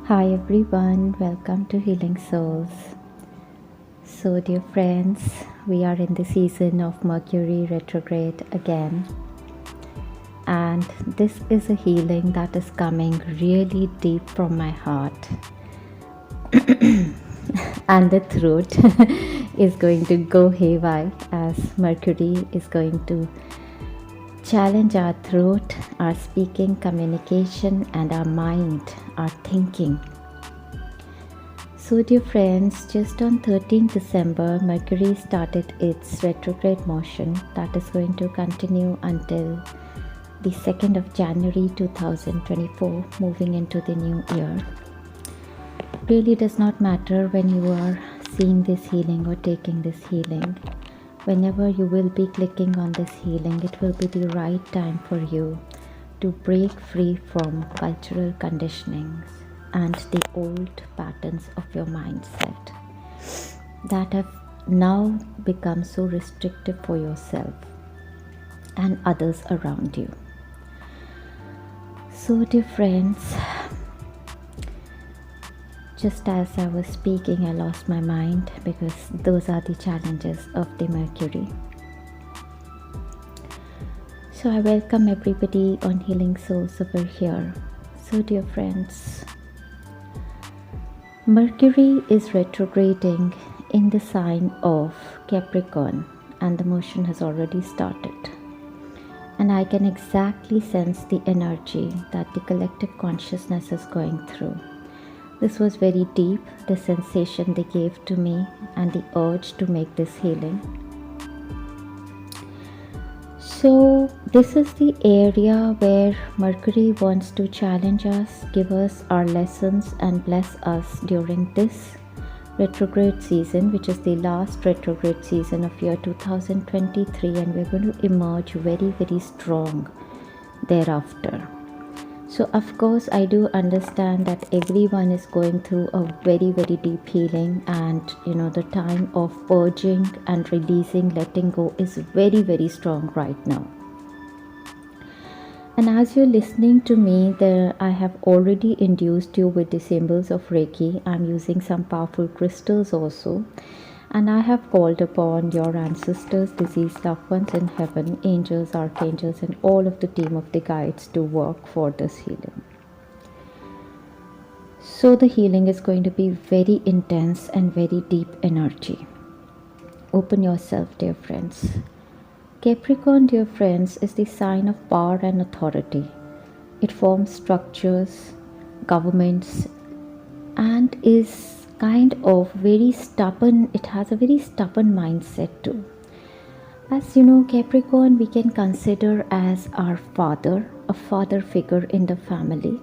Hi everyone, welcome to Healing Souls. So, dear friends, we are in the season of Mercury retrograde again, and this is a healing that is coming really deep from my heart, and the throat is going to go haywire as Mercury is going to challenge our throat, our speaking, communication, and our mind, our thinking. So, dear friends, just on 13th December, Mercury started its retrograde motion that is going to continue until the 2nd of January 2024, moving into the new year. Really does not matter when you are seeing this healing or taking this healing. Whenever you will be clicking on this healing, it will be the right time for you to break free from cultural conditionings and the old patterns of your mindset that have now become so restrictive for yourself and others around you. So, dear friends, just as I was speaking, I lost my mind because those are the challenges of the Mercury. So, I welcome everybody on Healing Souls over here. So, dear friends, Mercury is retrograding in the sign of Capricorn, and the motion has already started. And I can exactly sense the energy that the collective consciousness is going through. This was very deep, the sensation they gave to me, and the urge to make this healing. So, this is the area where Mercury wants to challenge us, give us our lessons, and bless us during this retrograde season, which is the last retrograde season of year 2023, and we're going to emerge very, very strong thereafter. So, of course, I do understand that everyone is going through a very, very deep healing, and the time of purging and releasing, letting go is very, very strong right now. And as you're listening to me, I have already induced you with the symbols of Reiki. I'm using some powerful crystals also. And I have called upon your ancestors, deceased loved ones in heaven, angels, archangels, and all of the team of the guides to work for this healing. So the healing is going to be very intense and very deep energy. Open yourself, dear friends. Capricorn, dear friends, is the sign of power and authority. It forms structures, governments, and is kind of very stubborn. It has a very stubborn mindset too. As you know, Capricorn we can consider as our father, a father figure in the family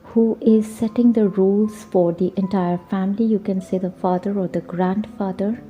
who is setting the rules for the entire family. You can say the father or the grandfather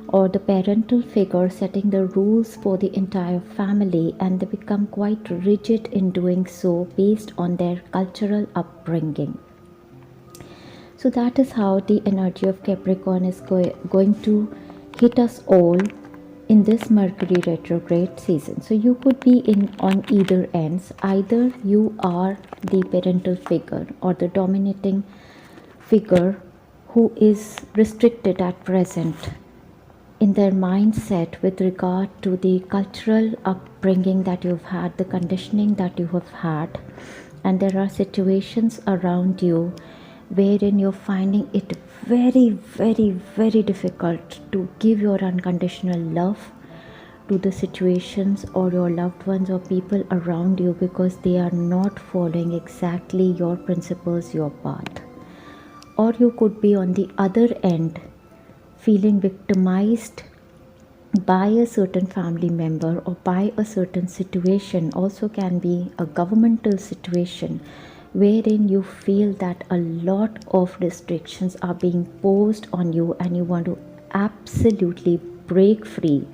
or the parental figure setting the rules for the entire family, and they become quite rigid in doing so based on their cultural upbringing. So that is how the energy of Capricorn is going to hit us all in this Mercury retrograde season. So you could be on either ends. Either you are the parental figure or the dominating figure who is restricted at present in their mindset with regard to the cultural upbringing that you've had, the conditioning that you have had, and there are situations around you wherein you're finding it very, very, very difficult to give your unconditional love to the situations or your loved ones or people around you because they are not following exactly your principles, your path. Or you could be on the other end feeling victimized by a certain family member or by a certain situation. Also can be a governmental situation wherein you feel that a lot of restrictions are being posed on you and you want to absolutely break free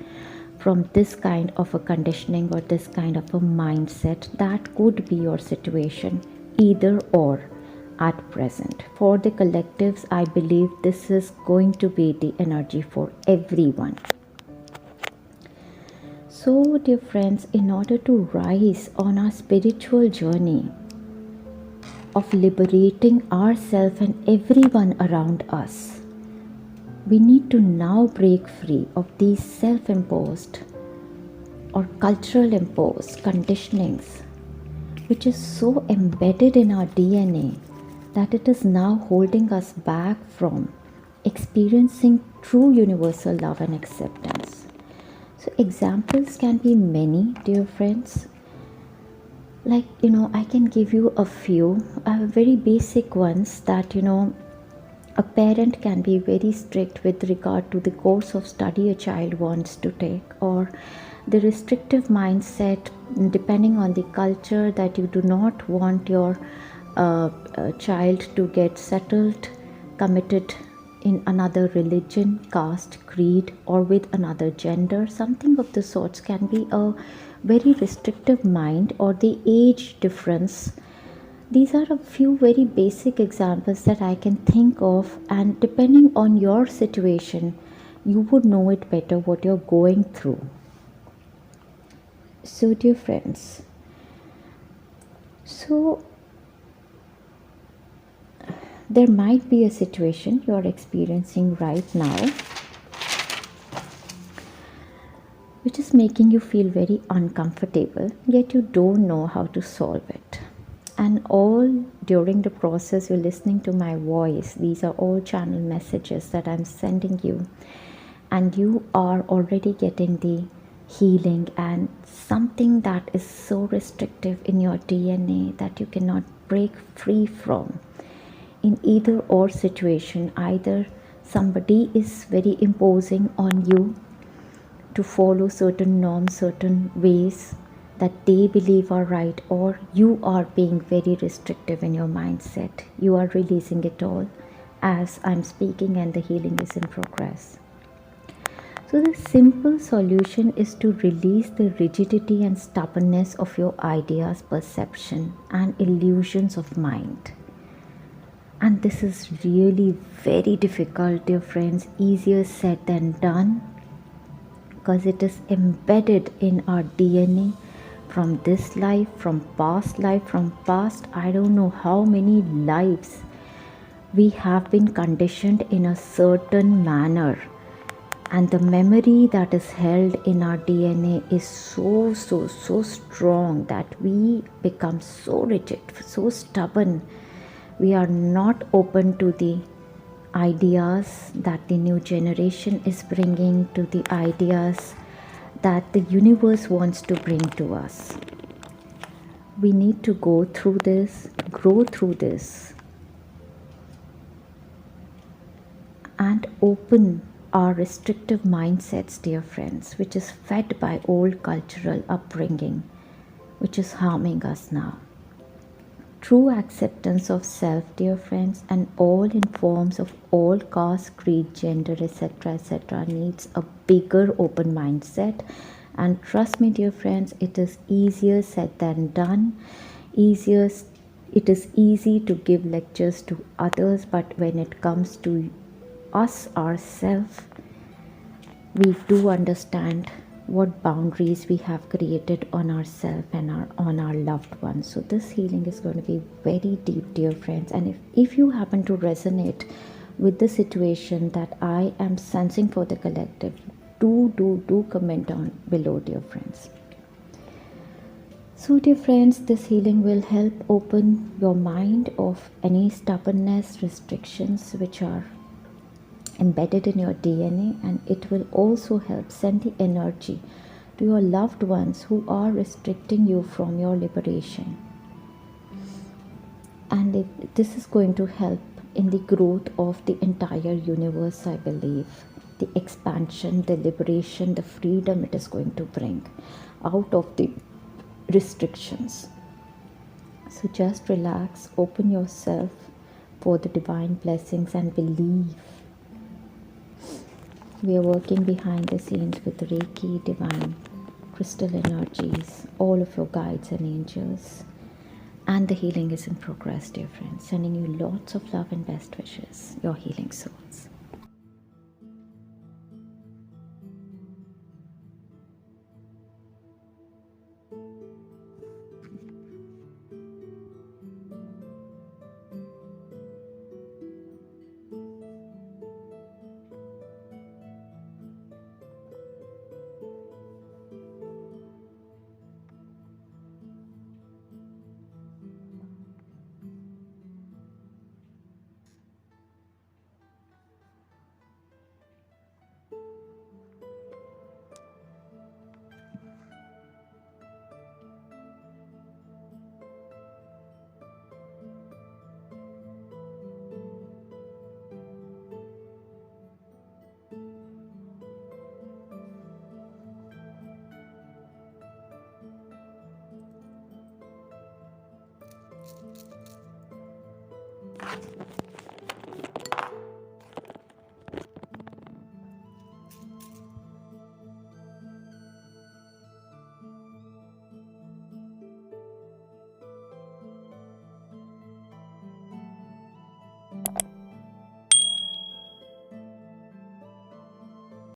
from this kind of a conditioning or this kind of a mindset. That could be your situation, either or at present. For the collectives, I believe this is going to be the energy for everyone. So, dear friends, in order to rise on our spiritual journey, of liberating ourselves and everyone around us. We need to now break free of these self imposed or cultural imposed conditionings, which is so embedded in our DNA that it is now holding us back from experiencing true universal love and acceptance. So, examples can be many, dear friends. Like, I can give you a few very basic ones that, a parent can be very strict with regard to the course of study a child wants to take, or the restrictive mindset depending on the culture that you do not want your child to get settled, committed in another religion, caste, creed, or with another gender. Something of the sorts can be a very restrictive mind, or the age difference. These are a few very basic examples that I can think of, and depending on your situation, you would know it better what you're going through. So, dear friends, so there might be a situation you're experiencing right now which is making you feel very uncomfortable, yet you don't know how to solve it. And all during the process, you're listening to my voice. These are all channel messages that I'm sending you, and you are already getting the healing and something that is so restrictive in your DNA that you cannot break free from. In either or situation, either somebody is very imposing on you to follow certain norms, certain ways that they believe are right, or you are being very restrictive in your mindset. You are releasing it all as I'm speaking, and the healing is in progress. So, the simple solution is to release the rigidity and stubbornness of your ideas, perception, and illusions of mind. And this is really very difficult, dear friends, easier said than done, because it is embedded in our DNA from this life, from past, I don't know how many lives. We have been conditioned in a certain manner, and the memory that is held in our DNA is so strong that we become so rigid, so stubborn. We are not open to the ideas that the new generation is bringing, to the ideas that the universe wants to bring to us. We need to go through this, grow through this, and open our restrictive mindsets, dear friends, which is fed by old cultural upbringing, which is harming us now. True acceptance of self, dear friends, and all in forms of all caste, creed, gender, etc., needs a bigger open mindset. And trust me, dear friends, it is easier said than done. Easier, it is easy to give lectures to others, but when it comes to us ourselves, we do understand what boundaries we have created on ourselves and on our loved ones. So this healing is going to be very deep, dear friends. And if you happen to resonate with the situation that I am sensing for the collective, do comment on below, dear friends. So, dear friends, this healing will help open your mind of any stubbornness, restrictions which are embedded in your DNA, and it will also help send the energy to your loved ones who are restricting you from your liberation. And this is going to help in the growth of the entire universe, I believe. The expansion, the liberation, the freedom it is going to bring out of the restrictions. So just relax, open yourself for the divine blessings, and believe. We are working behind the scenes with Reiki, divine crystal energies, all of your guides and angels. And the healing is in progress, dear friends. Sending you lots of love and best wishes, your healing souls.